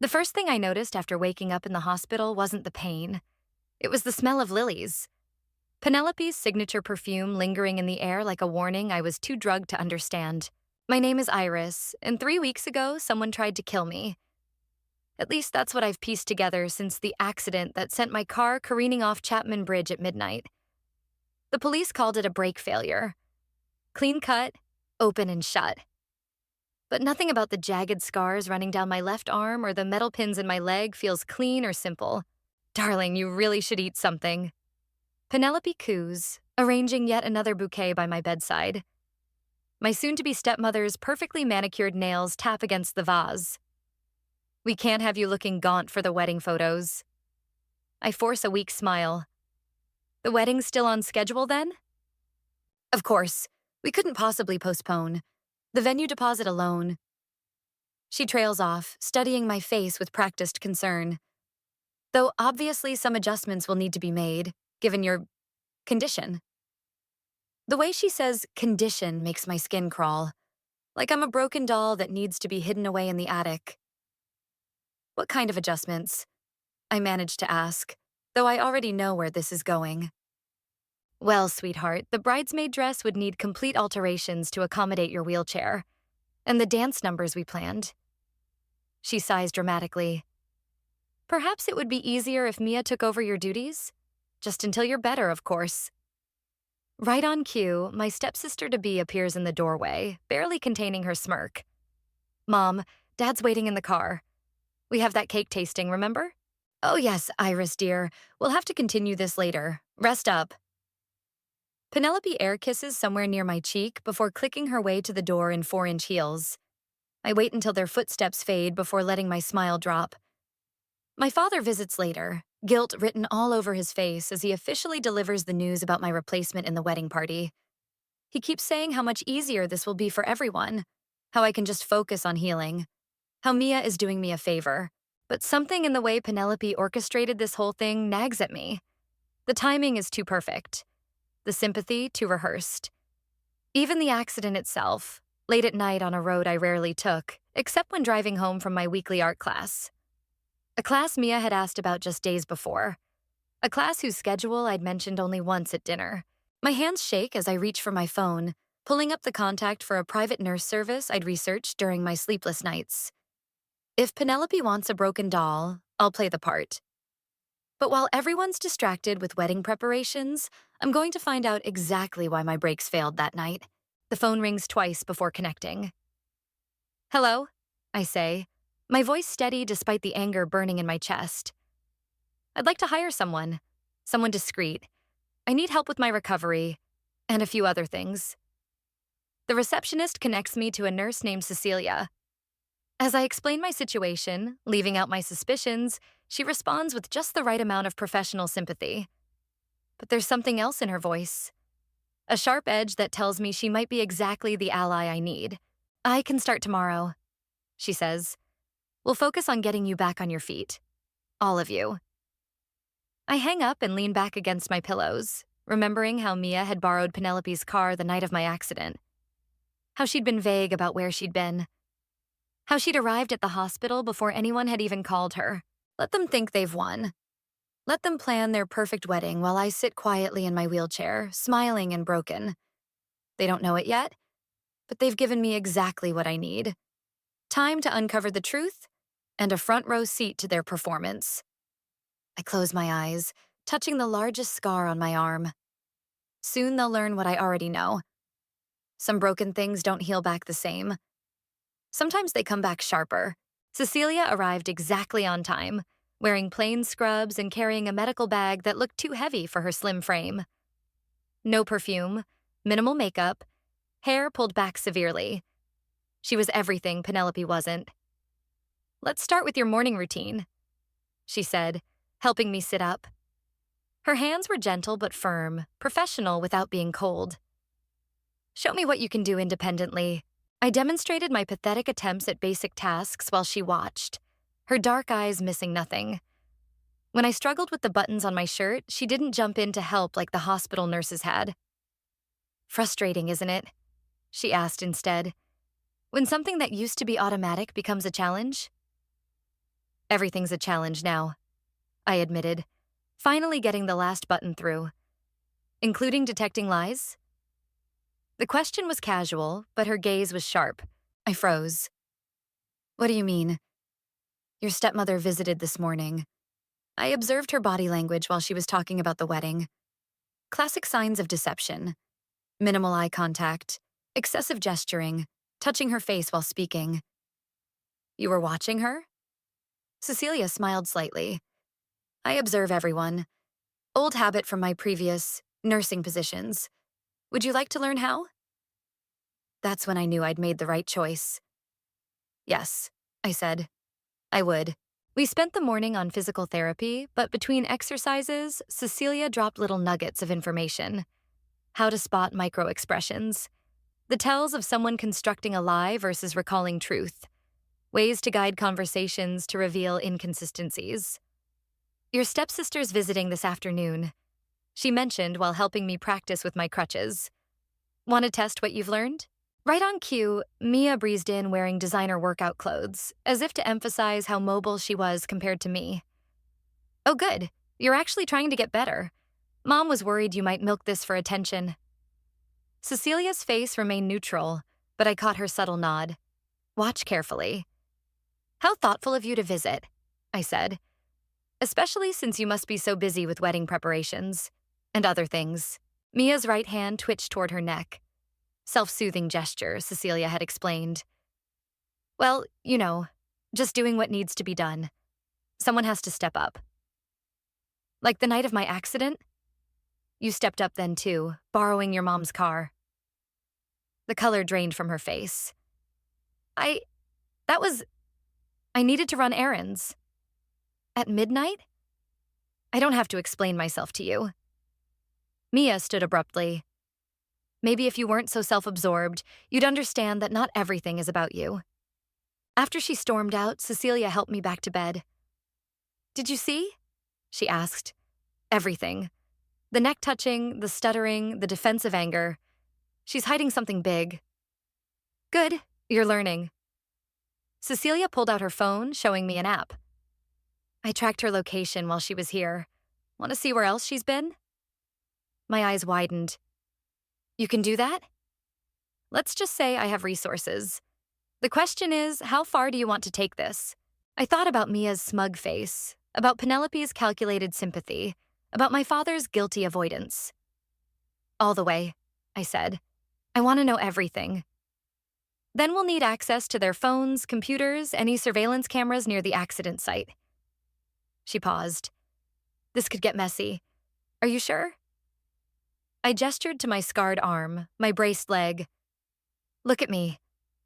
The first thing I noticed after waking up in the hospital wasn't the pain. It was the smell of lilies. Penelope's signature perfume lingering in the air like a warning I was too drugged to understand. My name is Iris, and 3 weeks ago, someone tried to kill me. At least that's what I've pieced together since the accident that sent my car careening off Chapman Bridge at midnight. The police called it a brake failure. Clean cut, open and shut. But nothing about the jagged scars running down my left arm or the metal pins in my leg feels clean or simple. Darling, you really should eat something. Penelope coos, arranging yet another bouquet by my bedside. My soon-to-be stepmother's perfectly manicured nails tap against the vase. We can't have you looking gaunt for the wedding photos. I force a weak smile. The wedding's still on schedule then? Of course. We couldn't possibly postpone. The venue deposit alone. She trails off, studying my face with practiced concern. Though obviously some adjustments will need to be made, given your condition. The way she says condition makes my skin crawl, like I'm a broken doll that needs to be hidden away in the attic. What kind of adjustments? I managed to ask, though I already know where this is going. Well, sweetheart, the bridesmaid dress would need complete alterations to accommodate your wheelchair, and the dance numbers we planned. She sighs dramatically. Perhaps it would be easier if Mia took over your duties? Just until you're better, of course. Right on cue, my stepsister-to-be appears in the doorway, barely containing her smirk. Mom, Dad's waiting in the car. We have that cake tasting, remember? Oh yes, Iris dear. We'll have to continue this later. Rest up. Penelope air kisses somewhere near my cheek before clicking her way to the door in 4-inch heels. I wait until their footsteps fade before letting my smile drop. My father visits later, guilt written all over his face as he officially delivers the news about my replacement in the wedding party. He keeps saying how much easier this will be for everyone, how I can just focus on healing, how Mia is doing me a favor. But something in the way Penelope orchestrated this whole thing nags at me. The timing is too perfect. The sympathy too rehearsed. Even the accident itself, late at night on a road I rarely took, except when driving home from my weekly art class. A class Mia had asked about just days before. A class whose schedule I'd mentioned only once at dinner. My hands shake as I reach for my phone, pulling up the contact for a private nurse service I'd researched during my sleepless nights. If Penelope wants a broken doll, I'll play the part. But while everyone's distracted with wedding preparations, I'm going to find out exactly why my brakes failed that night. The phone rings twice before connecting. Hello, I say, my voice steady despite the anger burning in my chest. I'd like to hire someone discreet. I need help with my recovery, and a few other things. The receptionist connects me to a nurse named Cecilia. As I explain my situation, leaving out my suspicions, she responds with just the right amount of professional sympathy. But there's something else in her voice. A sharp edge that tells me she might be exactly the ally I need. I can start tomorrow, she says. We'll focus on getting you back on your feet. All of you. I hang up and lean back against my pillows, remembering how Mia had borrowed Penelope's car the night of my accident. How she'd been vague about where she'd been. How she'd arrived at the hospital before anyone had even called her. Let them think they've won. Let them plan their perfect wedding while I sit quietly in my wheelchair, smiling and broken. They don't know it yet, but they've given me exactly what I need. Time to uncover the truth and a front row seat to their performance. I close my eyes, touching the largest scar on my arm. Soon they'll learn what I already know. Some broken things don't heal back the same. Sometimes they come back sharper. Cecilia arrived exactly on time, wearing plain scrubs and carrying a medical bag that looked too heavy for her slim frame. No perfume, minimal makeup, hair pulled back severely. She was everything Penelope wasn't. Let's start with your morning routine, she said, helping me sit up. Her hands were gentle but firm, professional without being cold. Show me what you can do independently. I demonstrated my pathetic attempts at basic tasks while she watched, her dark eyes missing nothing. When I struggled with the buttons on my shirt, she didn't jump in to help like the hospital nurses had. Frustrating, isn't it? She asked instead. When something that used to be automatic becomes a challenge? Everything's a challenge now, I admitted, finally getting the last button through. Including detecting lies? The question was casual, but her gaze was sharp. I froze. What do you mean? Your stepmother visited this morning. I observed her body language while she was talking about the wedding. Classic signs of deception. Minimal eye contact, excessive gesturing, touching her face while speaking. You were watching her? Cecilia smiled slightly. I observe everyone. Old habit from my previous nursing positions. Would you like to learn how? That's when I knew I'd made the right choice. Yes, I said. I would. We spent the morning on physical therapy, but between exercises, Cecilia dropped little nuggets of information. How to spot micro-expressions. The tells of someone constructing a lie versus recalling truth. Ways to guide conversations to reveal inconsistencies. Your stepsister's visiting this afternoon, she mentioned while helping me practice with my crutches. Want to test what you've learned? Right on cue, Mia breezed in wearing designer workout clothes, as if to emphasize how mobile she was compared to me. Oh good, you're actually trying to get better. Mom was worried you might milk this for attention. Cecilia's face remained neutral, but I caught her subtle nod. Watch carefully. How thoughtful of you to visit, I said. Especially since you must be so busy with wedding preparations. And other things. Mia's right hand twitched toward her neck. Self-soothing gesture, Cecilia had explained. Well, you know, just doing what needs to be done. Someone has to step up. Like the night of my accident? You stepped up then too, borrowing your mom's car. The color drained from her face. I needed to run errands. At midnight? I don't have to explain myself to you. Mia stood abruptly. Maybe if you weren't so self-absorbed, you'd understand that not everything is about you. After she stormed out, Cecilia helped me back to bed. Did you see? She asked. Everything. The neck touching, the stuttering, the defensive anger. She's hiding something big. Good, you're learning. Cecilia pulled out her phone, showing me an app. I tracked her location while she was here. Want to see where else she's been? My eyes widened. You can do that? Let's just say I have resources. The question is, how far do you want to take this? I thought about Mia's smug face, about Penelope's calculated sympathy, about my father's guilty avoidance. All the way, I said. I want to know everything. Then we'll need access to their phones, computers, any surveillance cameras near the accident site. She paused. This could get messy. Are you sure? I gestured to my scarred arm, my braced leg. Look at me.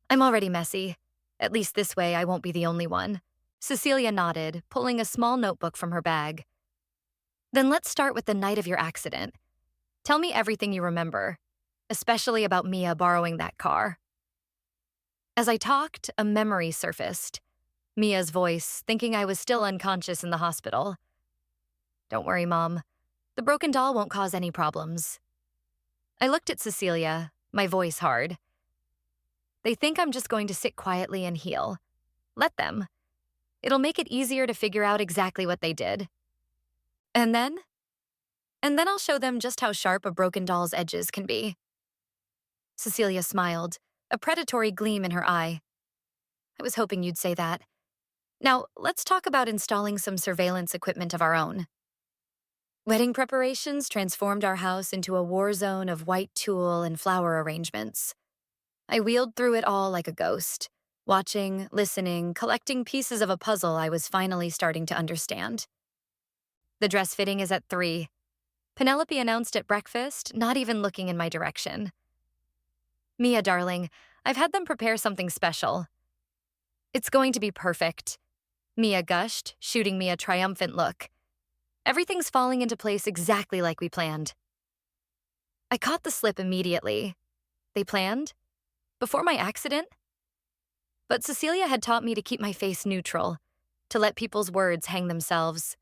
I'm already messy. At least this way I won't be the only one. Cecilia nodded, pulling a small notebook from her bag. Then let's start with the night of your accident. Tell me everything you remember, especially about Mia borrowing that car. As I talked, a memory surfaced. Mia's voice, thinking I was still unconscious in the hospital. Don't worry, Mom. The broken doll won't cause any problems. I looked at Cecilia, my voice hard. They think I'm just going to sit quietly and heal. Let them. It'll make it easier to figure out exactly what they did. And then I'll show them just how sharp a broken doll's edges can be. Cecilia smiled, a predatory gleam in her eye. I was hoping you'd say that. Now, let's talk about installing some surveillance equipment of our own. Wedding preparations transformed our house into a war zone of white tulle and flower arrangements. I wheeled through it all like a ghost, watching, listening, collecting pieces of a puzzle I was finally starting to understand. The dress fitting is at 3. Penelope announced at breakfast, not even looking in my direction. Mia, darling, I've had them prepare something special. It's going to be perfect, Mia gushed, shooting me a triumphant look. Everything's falling into place exactly like we planned. I caught the slip immediately. They planned? Before my accident? But Cecilia had taught me to keep my face neutral, to let people's words hang themselves.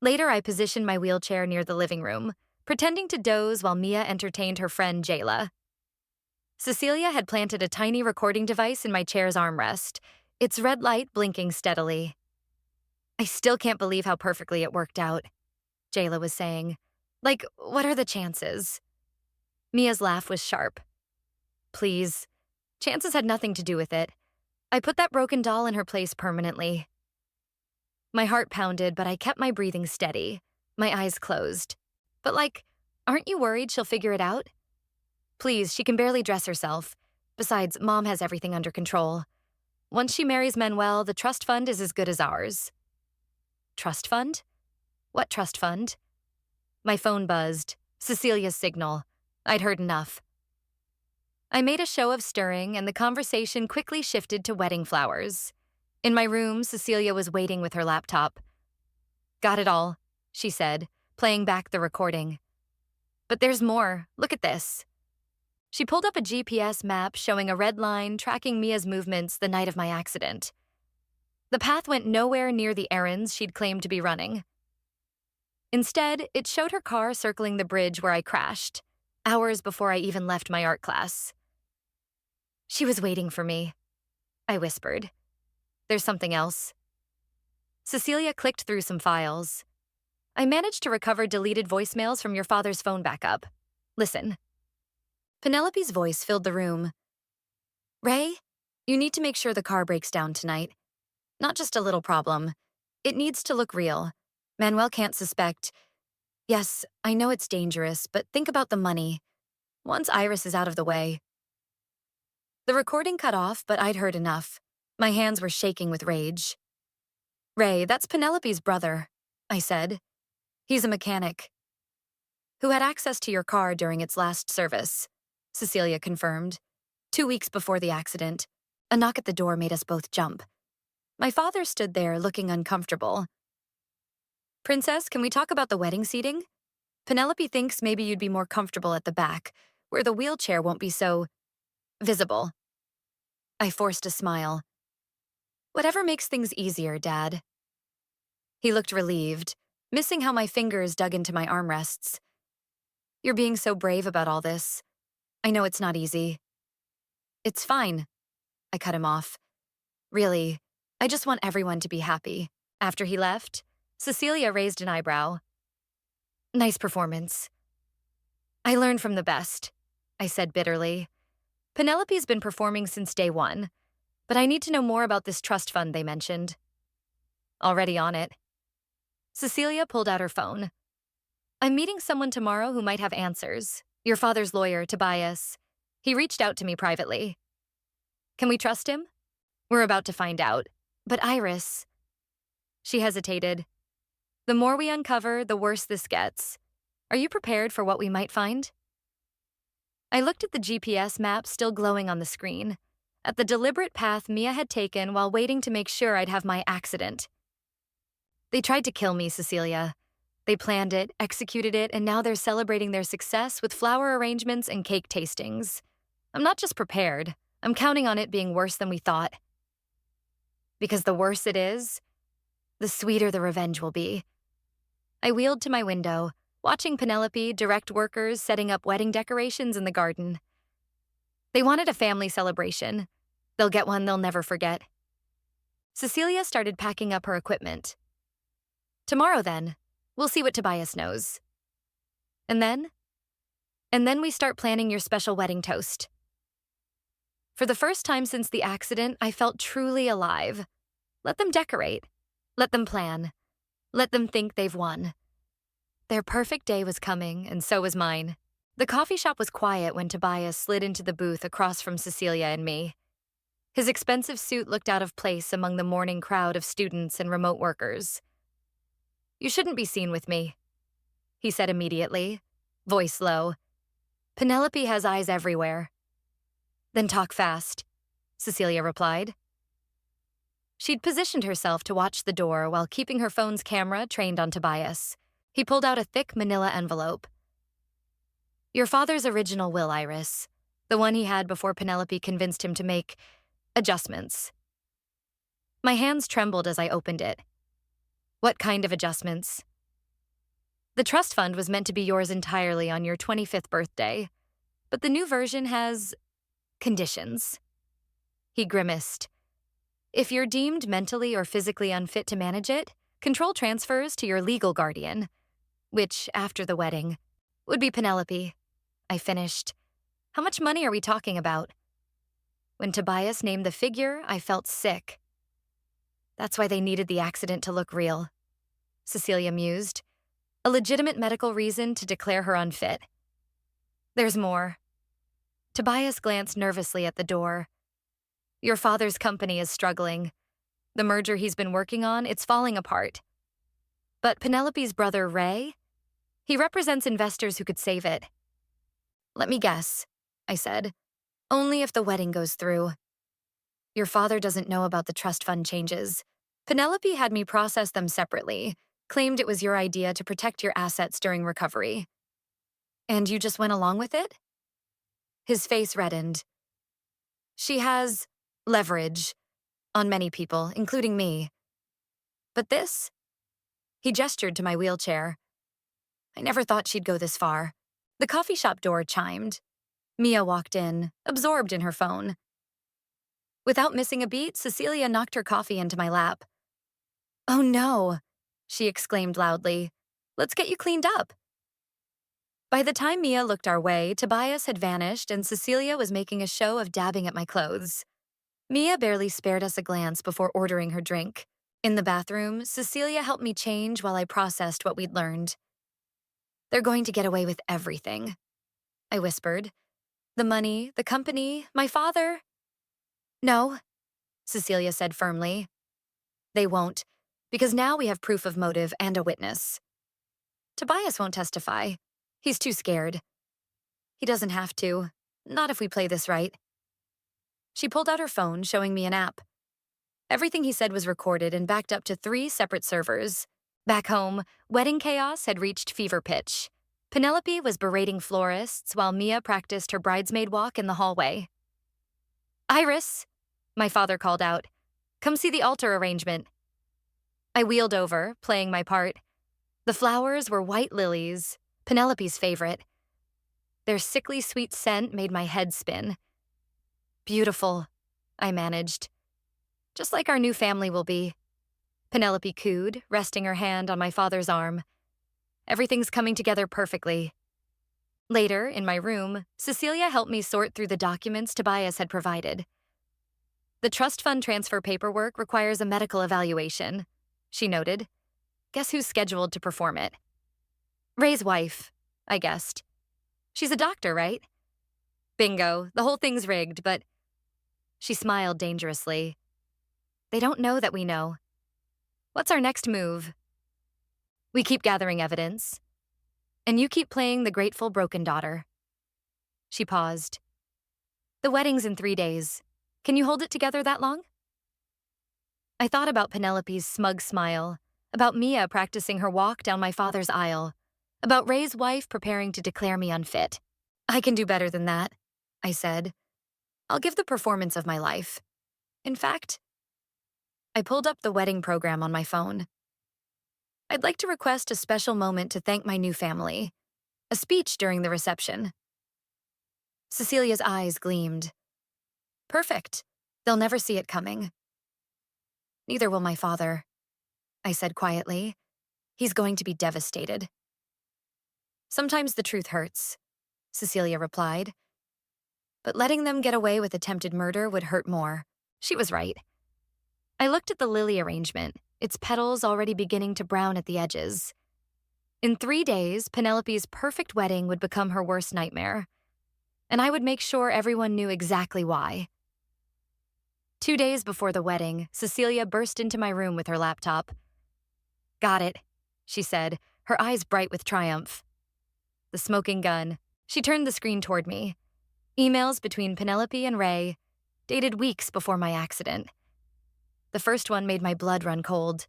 Later, I positioned my wheelchair near the living room, pretending to doze while Mia entertained her friend Jayla. Cecilia had planted a tiny recording device in my chair's armrest, its red light blinking steadily. I still can't believe how perfectly it worked out, Jayla was saying. Like, what are the chances? Mia's laugh was sharp. Please. Chances had nothing to do with it. I put that broken doll in her place permanently. My heart pounded, but I kept my breathing steady, my eyes closed. But aren't you worried she'll figure it out? Please, she can barely dress herself. Besides, Mom has everything under control. Once she marries Manuel, the trust fund is as good as ours. Trust fund? What trust fund? My phone buzzed. Cecilia's signal. I'd heard enough. I made a show of stirring, and the conversation quickly shifted to wedding flowers. In my room, Cecilia was waiting with her laptop. Got it all, she said, playing back the recording. But there's more. Look at this. She pulled up a GPS map showing a red line tracking Mia's movements the night of my accident. The path went nowhere near the errands she'd claimed to be running. Instead, it showed her car circling the bridge where I crashed, hours before I even left my art class. She was waiting for me, I whispered. There's something else. Cecilia clicked through some files. I managed to recover deleted voicemails from your father's phone backup. Listen. Penelope's voice filled the room. Ray, you need to make sure the car breaks down tonight. Not just a little problem. It needs to look real. Manuel can't suspect. Yes, I know it's dangerous, but think about the money. Once Iris is out of the way. The recording cut off, but I'd heard enough. My hands were shaking with rage. Ray, that's Penelope's brother, I said. He's a mechanic. Who had access to your car during its last service, Cecilia confirmed. 2 weeks before the accident, a knock at the door made us both jump. My father stood there looking uncomfortable. Princess, can we talk about the wedding seating? Penelope thinks maybe you'd be more comfortable at the back, where the wheelchair won't be so visible. I forced a smile. Whatever makes things easier, Dad. He looked relieved, missing how my fingers dug into my armrests. You're being so brave about all this. I know it's not easy. It's fine. I cut him off. Really, I just want everyone to be happy. After he left, Cecilia raised an eyebrow. Nice performance. I learned from the best, I said bitterly. Penelope's been performing since day one, but I need to know more about this trust fund they mentioned. Already on it. Cecilia pulled out her phone. I'm meeting someone tomorrow who might have answers. Your father's lawyer, Tobias. He reached out to me privately. Can we trust him? We're about to find out. But Iris... She hesitated. The more we uncover, the worse this gets. Are you prepared for what we might find? I looked at the GPS map still glowing on the screen, at the deliberate path Mia had taken while waiting to make sure I'd have my accident. They tried to kill me, Cecilia. They planned it, executed it, and now they're celebrating their success with flower arrangements and cake tastings. I'm not just prepared. I'm counting on it being worse than we thought. Because the worse it is, the sweeter the revenge will be. I wheeled to my window, watching Penelope direct workers setting up wedding decorations in the garden. They wanted a family celebration. They'll get one they'll never forget. Cecilia started packing up her equipment. Tomorrow, then, we'll see what Tobias knows. And then we start planning your special wedding toast. For the first time since the accident, I felt truly alive. Let them decorate. Let them plan. Let them think they've won. Their perfect day was coming, and so was mine. The coffee shop was quiet when Tobias slid into the booth across from Cecilia and me. His expensive suit looked out of place among the morning crowd of students and remote workers. You shouldn't be seen with me, he said immediately, voice low. Penelope has eyes everywhere. Then talk fast, Cecilia replied. She'd positioned herself to watch the door while keeping her phone's camera trained on Tobias. He pulled out a thick manila envelope. Your father's original will, Iris. The one he had before Penelope convinced him to make adjustments. My hands trembled as I opened it. What kind of adjustments? The trust fund was meant to be yours entirely on your 25th birthday, but the new version has conditions. He grimaced. If you're deemed mentally or physically unfit to manage it, control transfers to your legal guardian, which, after the wedding, would be Penelope. I finished. How much money are we talking about? When Tobias named the figure, I felt sick. That's why they needed the accident to look real, Cecilia mused. A legitimate medical reason to declare her unfit. There's more. Tobias glanced nervously at the door. Your father's company is struggling. The merger he's been working on, it's falling apart. But Penelope's brother, Ray, he represents investors who could save it. Let me guess, I said. Only if the wedding goes through. Your father doesn't know about the trust fund changes. Penelope had me process them separately, claimed it was your idea to protect your assets during recovery. And you just went along with it? His face reddened. She has leverage on many people, including me. But this? He gestured to my wheelchair. I never thought she'd go this far. The coffee shop door chimed. Mia walked in, absorbed in her phone. Without missing a beat, Cecilia knocked her coffee into my lap. Oh no, she exclaimed loudly. Let's get you cleaned up. By the time Mia looked our way, Tobias had vanished and Cecilia was making a show of dabbing at my clothes. Mia barely spared us a glance before ordering her drink. In the bathroom, Cecilia helped me change while I processed what we'd learned. They're going to get away with everything, I whispered. The money, the company, my father. No, Cecilia said firmly. They won't, because now we have proof of motive and a witness. Tobias won't testify. He's too scared. He doesn't have to, not if we play this right. She pulled out her phone, showing me an app. Everything he said was recorded and backed up to 3 separate servers. Back home, wedding chaos had reached fever pitch. Penelope was berating florists while Mia practiced her bridesmaid walk in the hallway. Iris, my father called out. Come see the altar arrangement. I wheeled over, playing my part. The flowers were white lilies, Penelope's favorite. Their sickly sweet scent made my head spin. Beautiful, I managed. Just like our new family will be. Penelope cooed, resting her hand on my father's arm. Everything's coming together perfectly. Later, in my room, Cecilia helped me sort through the documents Tobias had provided. The trust fund transfer paperwork requires a medical evaluation, she noted. Guess who's scheduled to perform it? Ray's wife, I guessed. She's a doctor, right? Bingo, the whole thing's rigged, but... She smiled dangerously. They don't know that we know. What's our next move? We keep gathering evidence. And you keep playing the grateful broken daughter. She paused. The wedding's in 3 days. Can you hold it together that long? I thought about Penelope's smug smile, about Mia practicing her walk down my father's aisle, about Ray's wife preparing to declare me unfit. I can do better than that, I said. I'll give the performance of my life. In fact, I pulled up the wedding program on my phone. I'd like to request a special moment to thank my new family, a speech during the reception. Cecilia's eyes gleamed. Perfect. They'll never see it coming. Neither will my father, I said quietly. He's going to be devastated. Sometimes the truth hurts, Cecilia replied. But letting them get away with attempted murder would hurt more. She was right. I looked at the lily arrangement, its petals already beginning to brown at the edges. In 3 days, Penelope's perfect wedding would become her worst nightmare, and I would make sure everyone knew exactly why. 2 days before the wedding, Cecilia burst into my room with her laptop. Got it, she said, her eyes bright with triumph. The smoking gun. She turned the screen toward me. Emails between Penelope and Ray, dated weeks before my accident. The first one made my blood run cold.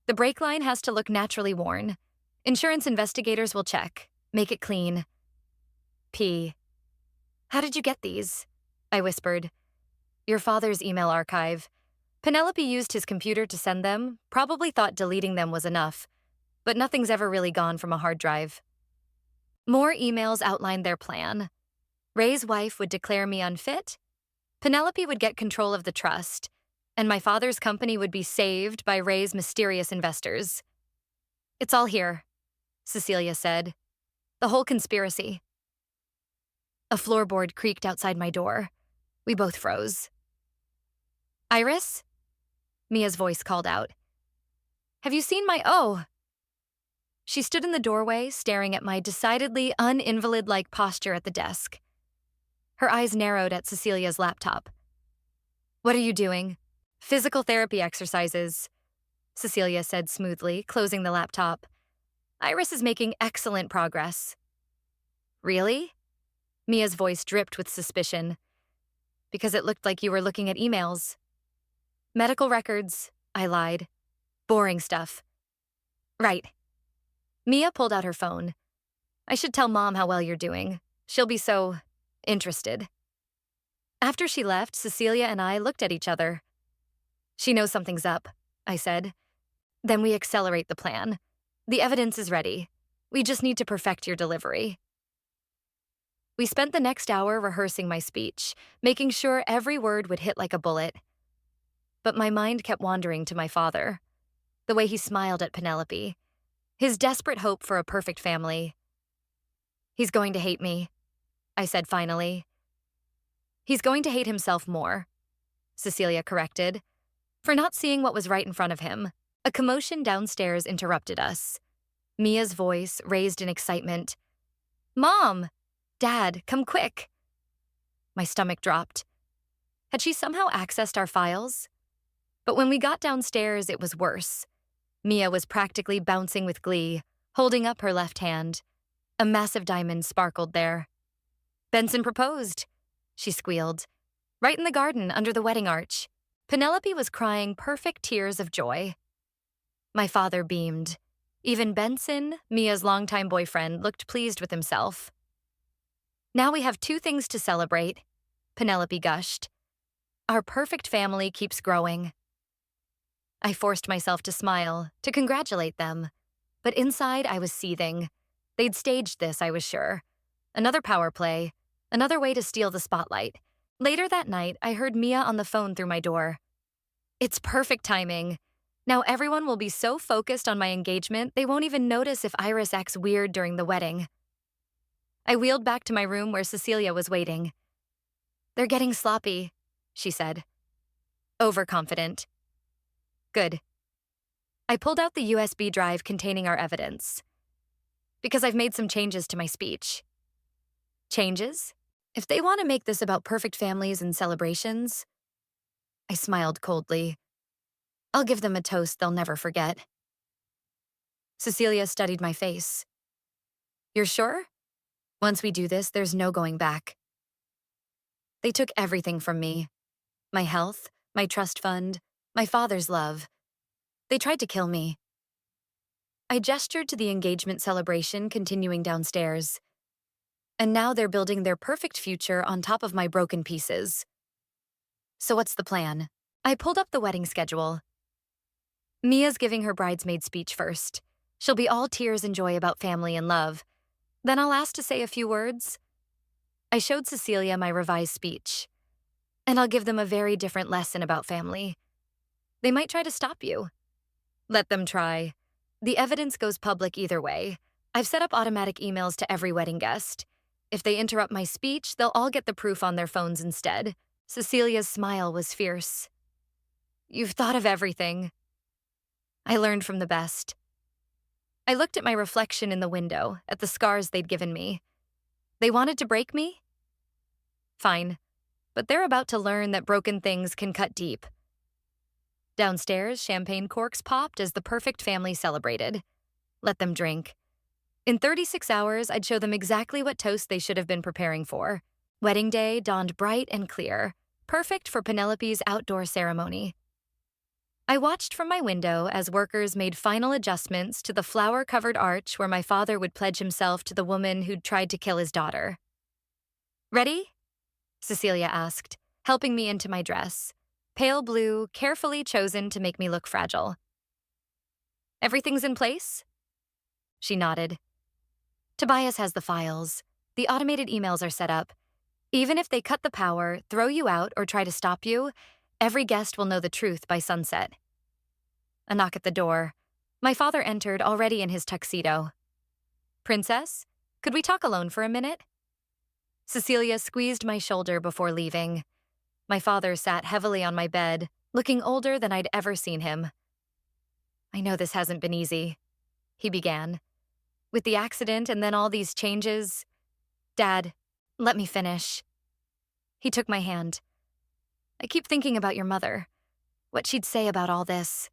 The brake line has to look naturally worn. Insurance investigators will check. Make it clean. P. How did you get these? I whispered. Your father's email archive. Penelope used his computer to send them, probably thought deleting them was enough, but nothing's ever really gone from a hard drive. More emails outlined their plan. Ray's wife would declare me unfit. Penelope would get control of the trust, and my father's company would be saved by Ray's mysterious investors. It's all here, Cecilia said. The whole conspiracy. A floorboard creaked outside my door. We both froze. Iris? Mia's voice called out. Have you seen my O? She stood in the doorway, staring at my decidedly un-invalid-like posture at the desk. Her eyes narrowed at Cecilia's laptop. What are you doing? Physical therapy exercises, Cecilia said smoothly, closing the laptop. Iris is making excellent progress. Really? Mia's voice dripped with suspicion. Because it looked like you were looking at emails. Medical records, I lied. Boring stuff. Right. Mia pulled out her phone. I should tell Mom how well you're doing. She'll be so interested. After she left, Cecilia and I looked at each other. She knows something's up, I said. Then we accelerate the plan. The evidence is ready. We just need to perfect your delivery. We spent the next hour rehearsing my speech, making sure every word would hit like a bullet. But my mind kept wandering to my father. The way he smiled at Penelope. His desperate hope for a perfect family. He's going to hate me, I said finally. He's going to hate himself more, Cecilia corrected. For not seeing what was right in front of him, a commotion downstairs interrupted us. Mia's voice raised in excitement. Mom! Dad, come quick! My stomach dropped. Had she somehow accessed our files? But when we got downstairs, it was worse. Mia was practically bouncing with glee, holding up her left hand. A massive diamond sparkled there. Benson proposed, she squealed. Right in the garden under the wedding arch. Penelope was crying perfect tears of joy. My father beamed. Even Benson, Mia's longtime boyfriend, looked pleased with himself. Now we have two things to celebrate, Penelope gushed. Our perfect family keeps growing. I forced myself to smile, to congratulate them. But inside I was seething. They'd staged this, I was sure. Another power play, another way to steal the spotlight. Later that night, I heard Mia on the phone through my door. It's perfect timing. Now everyone will be so focused on my engagement, they won't even notice if Iris acts weird during the wedding. I wheeled back to my room where Cecilia was waiting. They're getting sloppy, she said. Overconfident. Good. I pulled out the USB drive containing our evidence. Because I've made some changes to my speech. Changes? If they want to make this about perfect families and celebrations, I smiled coldly. I'll give them a toast they'll never forget. Cecilia studied my face. You're sure? Once we do this, there's no going back. They took everything from me. My health, my trust fund, my father's love. They tried to kill me. I gestured to the engagement celebration continuing downstairs. And now they're building their perfect future on top of my broken pieces. So what's the plan? I pulled up the wedding schedule. Mia's giving her bridesmaid speech first. She'll be all tears and joy about family and love. Then I'll ask to say a few words. I showed Cecilia my revised speech. And I'll give them a very different lesson about family. They might try to stop you. Let them try. The evidence goes public either way. I've set up automatic emails to every wedding guest. If they interrupt my speech, they'll all get the proof on their phones instead. Cecilia's smile was fierce. You've thought of everything. I learned from the best. I looked at my reflection in the window, at the scars they'd given me. They wanted to break me? Fine. But they're about to learn that broken things can cut deep. Downstairs, champagne corks popped as the perfect family celebrated. Let them drink. In 36 hours, I'd show them exactly what toast they should have been preparing for. Wedding day dawned bright and clear, perfect for Penelope's outdoor ceremony. I watched from my window as workers made final adjustments to the flower-covered arch where my father would pledge himself to the woman who'd tried to kill his daughter. Ready? Cecilia asked, helping me into my dress. Pale blue, carefully chosen to make me look fragile. Everything's in place? She nodded. Tobias has the files. The automated emails are set up. Even if they cut the power, throw you out, or try to stop you, Every guest will know the truth by sunset. A knock at the door. My father entered, already in his tuxedo. Princess, could we talk alone for a minute? Cecilia squeezed my shoulder before leaving. My father sat heavily on my bed, looking older than I'd ever seen him. I know this hasn't been easy, he began. With the accident and then all these changes. Dad, let me finish. He took my hand. I keep thinking about your mother, what she'd say about all this.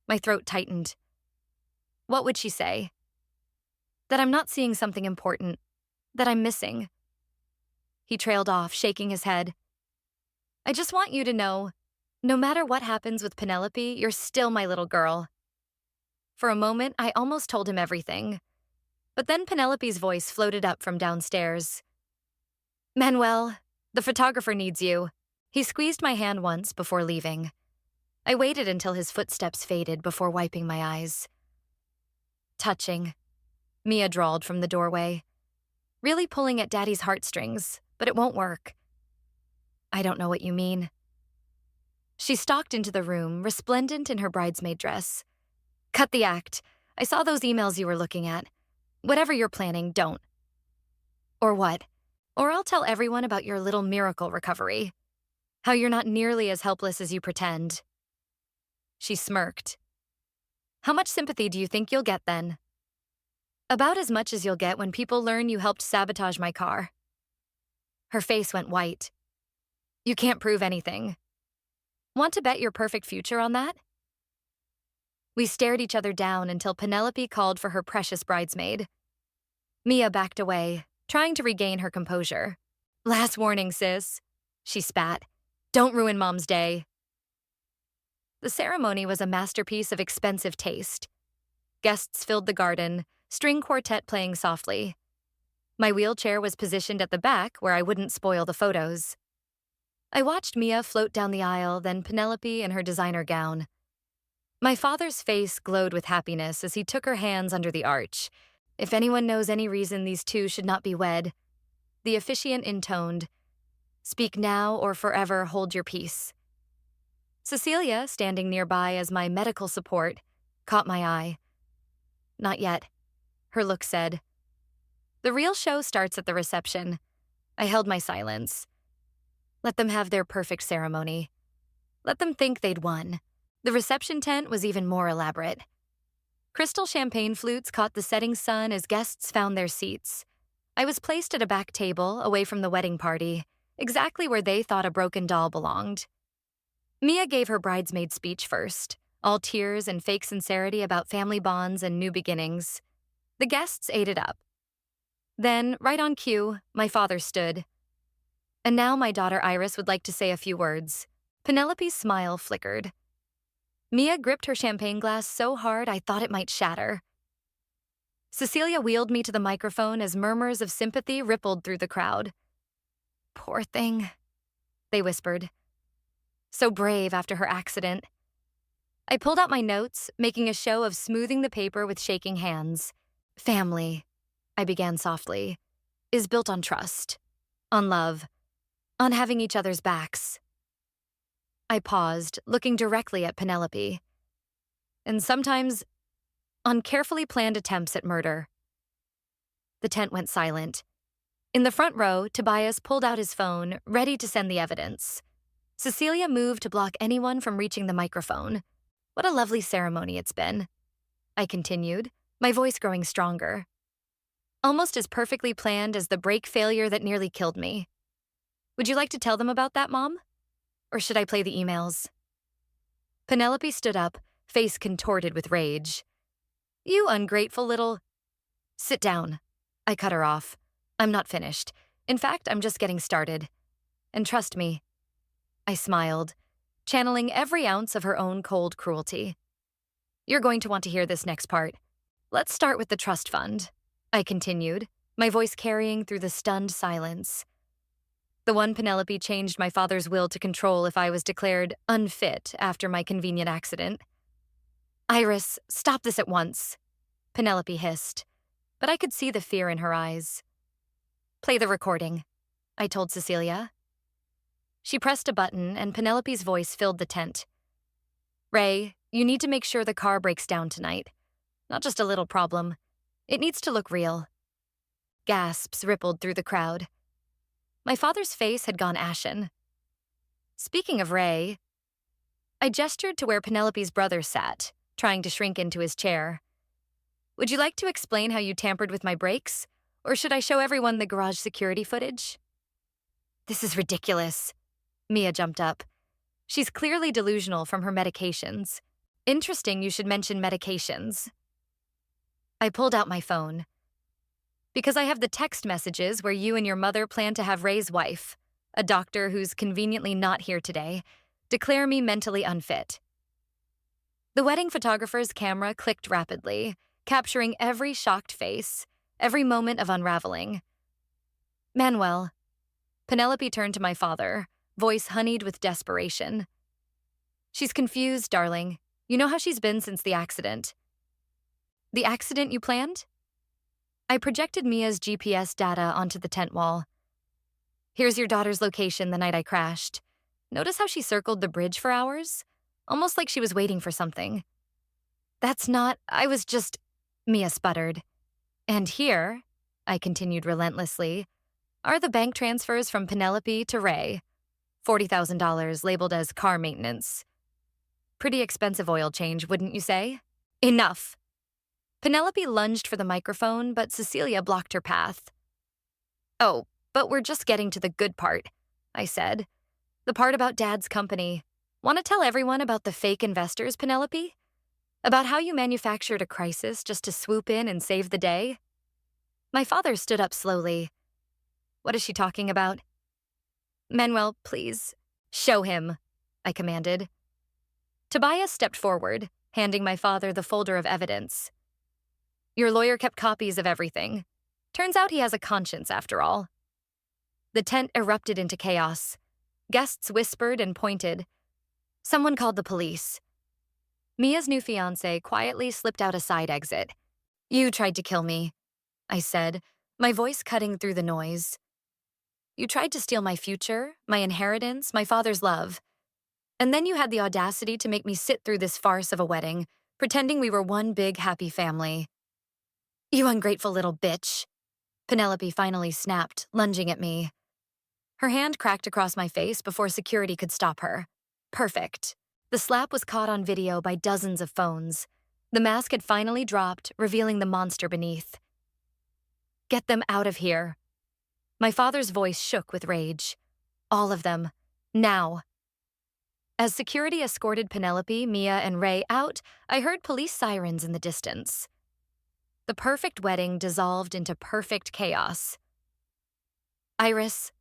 My throat tightened. What would she say? That I'm not seeing something important, that I'm missing. He trailed off, shaking his head. I just want you to know, no matter what happens with Penelope, you're still my little girl. For a moment, I almost told him everything. But then Penelope's voice floated up from downstairs. Manuel, the photographer needs you. He squeezed my hand once before leaving. I waited until his footsteps faded before wiping my eyes. Touching, Mia drawled from the doorway. Really pulling at Daddy's heartstrings, but it won't work. I don't know what you mean. She stalked into the room, resplendent in her bridesmaid dress. Cut the act. I saw those emails you were looking at. Whatever you're planning, don't. Or what? Or I'll tell everyone about your little miracle recovery. How you're not nearly as helpless as you pretend. She smirked. How much sympathy do you think you'll get then? About as much as you'll get when people learn you helped sabotage my car. Her face went white. You can't prove anything. Want to bet your perfect future on that? We stared each other down until Penelope called for her precious bridesmaid. Mia backed away, trying to regain her composure. Last warning, sis, she spat. Don't ruin Mom's day. The ceremony was a masterpiece of expensive taste. Guests filled the garden, string quartet playing softly. My wheelchair was positioned at the back where I wouldn't spoil the photos. I watched Mia float down the aisle, then Penelope in her designer gown. My father's face glowed with happiness as he took her hands under the arch. If anyone knows any reason these two should not be wed, the officiant intoned, speak now or forever hold your peace. Cecilia, standing nearby as my medical support, caught my eye. Not yet, her look said. The real show starts at the reception. I held my silence. Let them have their perfect ceremony. Let them think they'd won. The reception tent was even more elaborate. Crystal champagne flutes caught the setting sun as guests found their seats. I was placed at a back table, away from the wedding party, exactly where they thought a broken doll belonged. Mia gave her bridesmaid speech first, all tears and fake sincerity about family bonds and new beginnings. The guests ate it up. Then, right on cue, my father stood. And now my daughter Iris would like to say a few words. Penelope's smile flickered. Mia gripped her champagne glass so hard I thought it might shatter. Cecilia wheeled me to the microphone as murmurs of sympathy rippled through the crowd. Poor thing, they whispered. So brave after her accident. I pulled out my notes, making a show of smoothing the paper with shaking hands. Family, I began softly, is built on trust, on love, on having each other's backs. I paused, looking directly at Penelope. And sometimes, on carefully planned attempts at murder. The tent went silent. In the front row, Tobias pulled out his phone, ready to send the evidence. Cecilia moved to block anyone from reaching the microphone. What a lovely ceremony it's been. I continued, my voice growing stronger. Almost as perfectly planned as the brake failure that nearly killed me. Would you like to tell them about that, Mom? Or should I play the emails? Penelope stood up, face contorted with rage. You ungrateful little... Sit down. I cut her off. I'm not finished. In fact, I'm just getting started. And trust me. I smiled, channeling every ounce of her own cold cruelty. You're going to want to hear this next part. Let's start with the trust fund, I continued, my voice carrying through the stunned silence. The one Penelope changed my father's will to control if I was declared unfit after my convenient accident. Iris, stop this at once, Penelope hissed, but I could see the fear in her eyes. Play the recording, I told Cecilia. She pressed a button, and Penelope's voice filled the tent. "Ray, you need to make sure the car breaks down tonight. Not just a little problem. It needs to look real." Gasps rippled through the crowd. My father's face had gone ashen. Speaking of Ray, I gestured to where Penelope's brother sat, trying to shrink into his chair. "Would you like to explain how you tampered with my brakes? Or should I show everyone the garage security footage?" "This is ridiculous." Mia jumped up. "She's clearly delusional from her medications. Interesting you should mention medications." I pulled out my phone. "Because I have the text messages where you and your mother plan to have Ray's wife, a doctor who's conveniently not here today, declare me mentally unfit." The wedding photographer's camera clicked rapidly, capturing every shocked face, every moment of unraveling. "Manuel." Penelope turned to my father, voice honeyed with desperation. "She's confused, darling. You know how she's been since the accident." "The accident you planned?" I projected Mia's GPS data onto the tent wall. "Here's your daughter's location the night I crashed. Notice how she circled the bridge for hours? Almost like she was waiting for something." I was just," Mia sputtered. "And here," I continued relentlessly, "are the bank transfers from Penelope to Ray. $40,000 labeled as car maintenance. Pretty expensive oil change, wouldn't you say?" "Enough." Penelope lunged for the microphone, but Cecilia blocked her path. "Oh, but we're just getting to the good part," I said. "The part about Dad's company. Want to tell everyone about the fake investors, Penelope? About how you manufactured a crisis just to swoop in and save the day?" My father stood up slowly. "What is she talking about?" "Manuel, please. Show him," I commanded. Tobias stepped forward, handing my father the folder of evidence. "Your lawyer kept copies of everything. Turns out he has a conscience, after all." The tent erupted into chaos. Guests whispered and pointed. Someone called the police. Mia's new fiancé quietly slipped out a side exit. "You tried to kill me," I said, my voice cutting through the noise. "You tried to steal my future, my inheritance, my father's love. And then you had the audacity to make me sit through this farce of a wedding, pretending we were one big happy family." "You ungrateful little bitch," Penelope finally snapped, lunging at me. Her hand cracked across my face before security could stop her. Perfect. The slap was caught on video by dozens of phones. The mask had finally dropped, revealing the monster beneath. "Get them out of here." My father's voice shook with rage. "All of them. Now." As security escorted Penelope, Mia, and Ray out, I heard police sirens in the distance. The perfect wedding dissolved into perfect chaos. "Iris."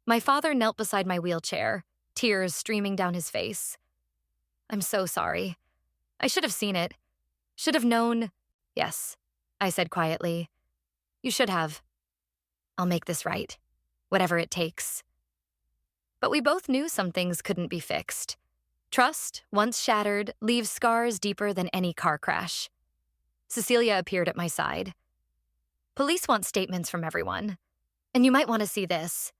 My father knelt beside my wheelchair, tears streaming down his face. "I'm so sorry. I should have seen it. Should have known." "Yes," I said quietly. "You should have. I'll make this right, whatever it takes." But we both knew some things couldn't be fixed. Trust, once shattered, leaves scars deeper than any car crash. Cecilia appeared at my side. "Police want statements from everyone. And you might want to see this."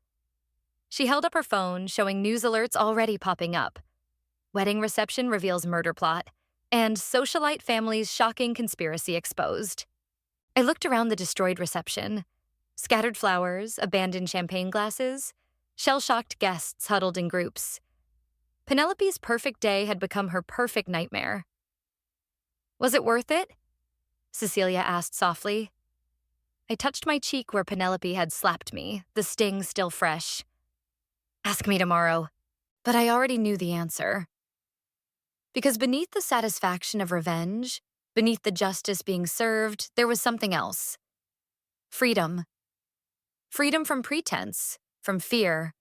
She held up her phone, showing news alerts already popping up. Wedding reception reveals murder plot, and socialite family's shocking conspiracy exposed. I looked around the destroyed reception. Scattered flowers, abandoned champagne glasses, shell-shocked guests huddled in groups. Penelope's perfect day had become her perfect nightmare. "Was it worth it?" Cecilia asked softly. I touched my cheek where Penelope had slapped me, the sting still fresh. "Ask me tomorrow." But I already knew the answer. Because beneath the satisfaction of revenge, beneath the justice being served, there was something else. Freedom. Freedom from pretense, from fear,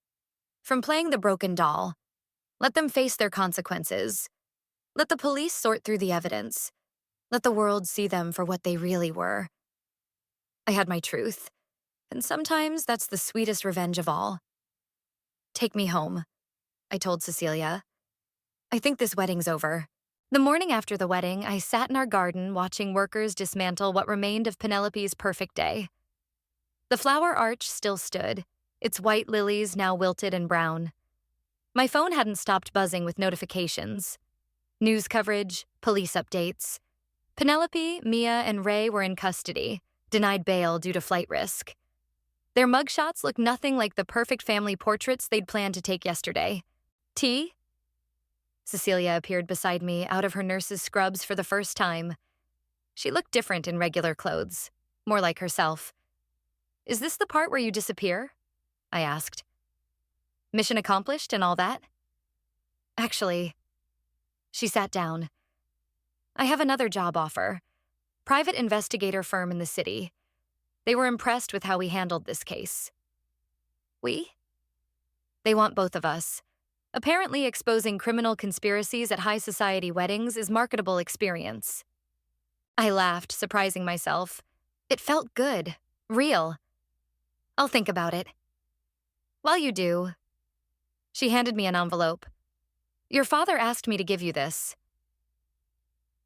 from playing the broken doll. Let them face their consequences. Let the police sort through the evidence. Let the world see them for what they really were. I had my truth, and sometimes that's the sweetest revenge of all. "Take me home," I told Cecilia. "I think this wedding's over." The morning after the wedding, I sat in our garden watching workers dismantle what remained of Penelope's perfect day. The flower arch still stood, its white lilies now wilted and brown. My phone hadn't stopped buzzing with notifications. News coverage, police updates. Penelope, Mia, and Ray were in custody, denied bail due to flight risk. Their mugshots looked nothing like the perfect family portraits they'd planned to take yesterday. Tea? Cecilia appeared beside me out of her nurse's scrubs for the first time. She looked different in regular clothes, more like herself. Is this the part where you disappear? I asked. Mission accomplished and all that? Actually, she sat down. I have another job offer. Private investigator firm in the city. They were impressed with how we handled this case. We? They want both of us. Apparently, exposing criminal conspiracies at high society weddings is marketable experience. I laughed, surprising myself. It felt good, real. I'll think about it. While you do, she handed me an envelope. Your father asked me to give you this.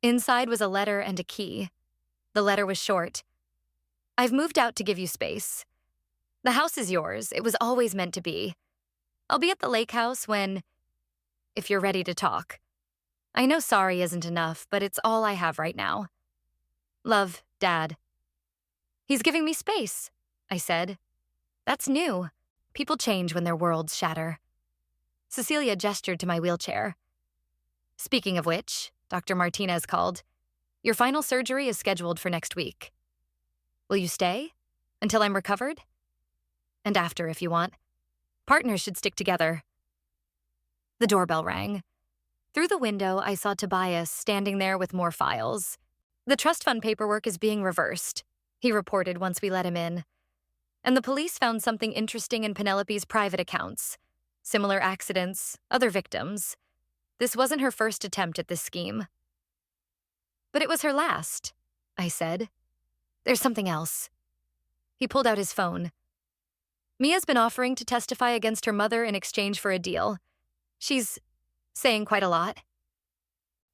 Inside was a letter and a key. The letter was short. I've moved out to give you space. The house is yours. It was always meant to be. I'll be at the lake house if you're ready to talk. I know sorry isn't enough, but it's all I have right now. Love, Dad. He's giving me space, I said. That's new. People change when their worlds shatter. Cecilia gestured to my wheelchair. Speaking of which, Dr. Martinez called. Your final surgery is scheduled for next week. Will you stay? Until I'm recovered? And after, if you want. Partners should stick together. The doorbell rang. Through the window, I saw Tobias standing there with more files. The trust fund paperwork is being reversed, he reported once we let him in. And the police found something interesting in Penelope's private accounts. Similar accidents, other victims. This wasn't her first attempt at this scheme. But it was her last, I said. There's something else. He pulled out his phone. Mia's been offering to testify against her mother in exchange for a deal. She's saying quite a lot.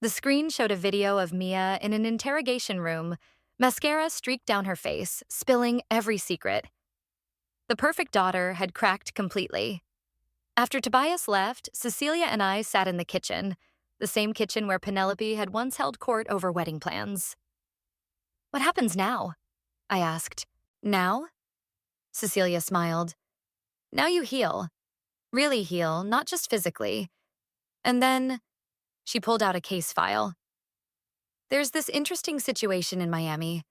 The screen showed a video of Mia in an interrogation room, mascara streaked down her face, spilling every secret. The perfect daughter had cracked completely. After Tobias left, Cecilia and I sat in the kitchen, the same kitchen where Penelope had once held court over wedding plans. What happens now? I asked. Now? Cecilia smiled. Now you heal. Really heal, not just physically. And then, she pulled out a case file. There's this interesting situation in Miami.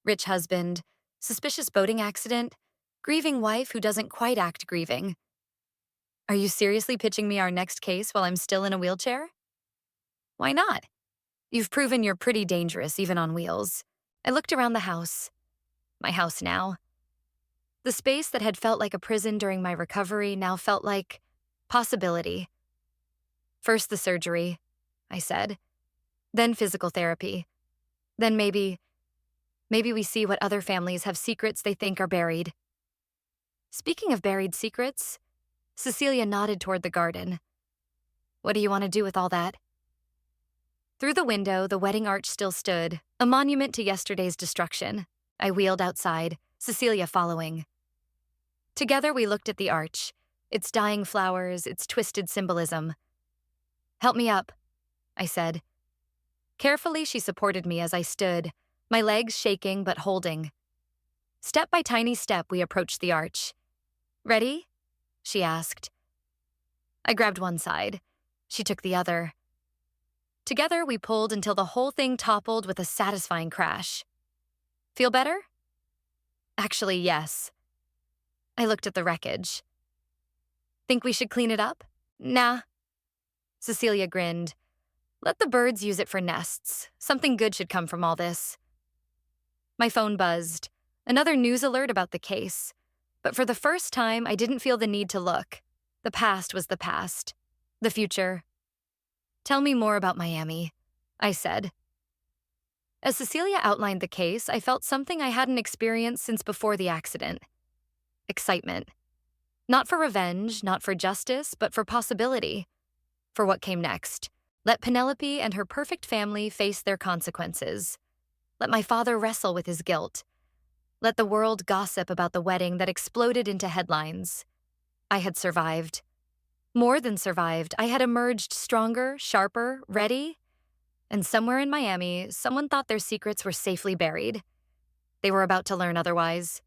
Rich husband, suspicious boating accident, grieving wife who doesn't quite act grieving. Are you seriously pitching me our next case while I'm still in a wheelchair? Why not? You've proven you're pretty dangerous, even on wheels. I looked around the house. My house now. The space that had felt like a prison during my recovery now felt like possibility. First the surgery, I said. Then physical therapy. Then maybe we see what other families have secrets they think are buried. Speaking of buried secrets, Cecilia nodded toward the garden. What do you want to do with all that? Through the window, the wedding arch still stood, a monument to yesterday's destruction. I wheeled outside, Cecilia following. Together we looked at the arch, its dying flowers, its twisted symbolism. Help me up, I said. Carefully, she supported me as I stood, my legs shaking but holding. Step by tiny step, we approached the arch. Ready? She asked. I grabbed one side. She took the other. Together, we pulled until the whole thing toppled with a satisfying crash. Feel better? Actually, yes. I looked at the wreckage. Think we should clean it up? Nah. Cecilia grinned. Let the birds use it for nests. Something good should come from all this. My phone buzzed. Another news alert about the case. But for the first time, I didn't feel the need to look. The past was the past. The future. Tell me more about Miami, I said. As Cecilia outlined the case, I felt something I hadn't experienced since before the accident. Excitement. Not for revenge, not for justice, but for possibility. For what came next. Let Penelope and her perfect family face their consequences. Let my father wrestle with his guilt. Let the world gossip about the wedding that exploded into headlines. I had survived. More than survived, I had emerged stronger, sharper, ready. And somewhere in Miami, someone thought their secrets were safely buried. They were about to learn otherwise.